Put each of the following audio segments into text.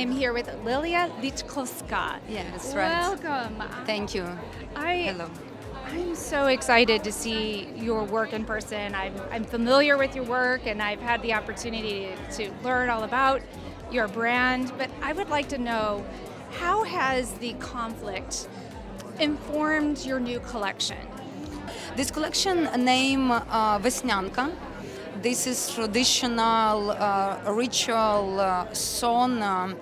I'm here with Lilia Litkovska. Yes, right. Welcome. Thank you. Hello. I'm so excited to see your work in person. I'm familiar with your work and I've had the opportunity to learn all about your brand, but I would like to know, how has the conflict informed your new collection? This collection name Vesnyanka. This is traditional ritual song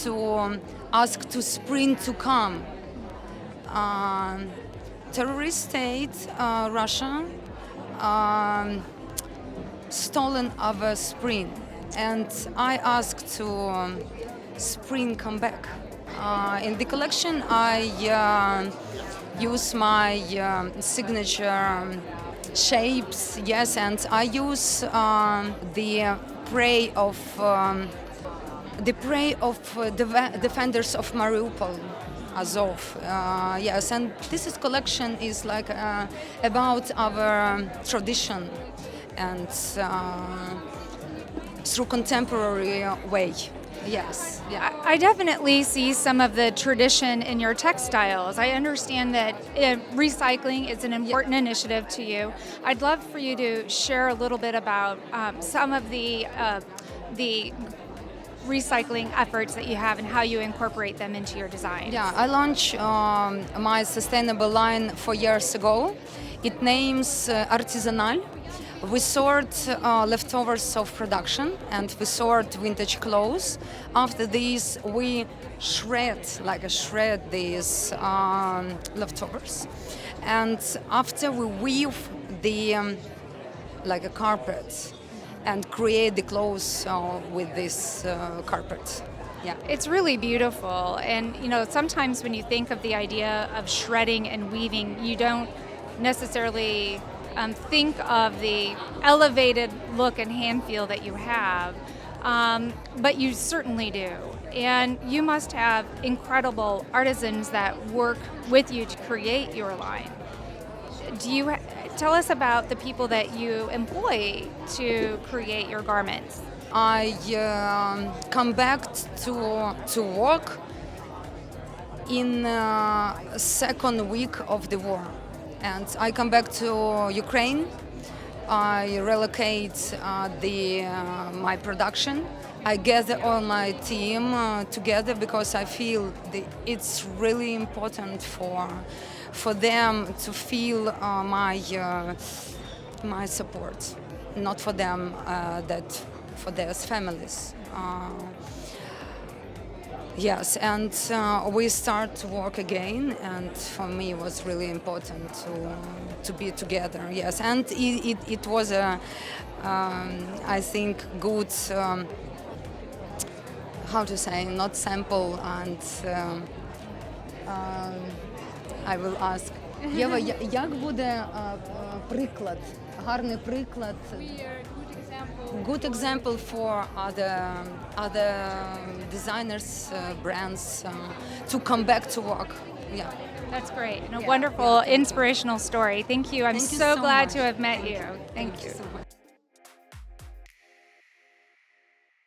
to ask to spring to come. Terrorist state Russia stolen our spring, and I asked to spring come back. In the collection, I use my signature shapes, yes, and I use the prey of defenders of Mariupol, Azov. Yes, and this collection is like about our tradition and through contemporary way. Yes, yeah. I definitely see some of the tradition in your textiles. I understand that recycling is an important initiative to you. I'd love for you to share a little bit about some of the recycling efforts that you have and how you incorporate them into your design. Yeah, I launched my sustainable line 4 years ago. It names artisanal. We sort leftovers of production and we sort vintage clothes. After this, we shred these leftovers, and after we weave the like a carpet and create the clothes with this carpet. Yeah. It's really beautiful, and sometimes when you think of the idea of shredding and weaving, you don't necessarily think of the elevated look and hand feel that you have, but you certainly do. And you must have incredible artisans that work with you to create your line. Do you tell us about the people that you employ to create your garments? I come back to work in second week of the war. And I come back to Ukraine. I relocate my production. I gather all my team together because I feel it's really important for them to feel my support, not for them, that for their families. Yes, and we start to work again, and for me it was really important to be together. Yes, and it was I think good, how to say, not sample, and I will ask. Єва, як буде приклад, гарний приклад? Good example for other designers, brands to come back to work. Yeah, that's great. And a wonderful, inspirational story. Thank you. I'm Thank you so glad much. to have met you. Thank you. So much.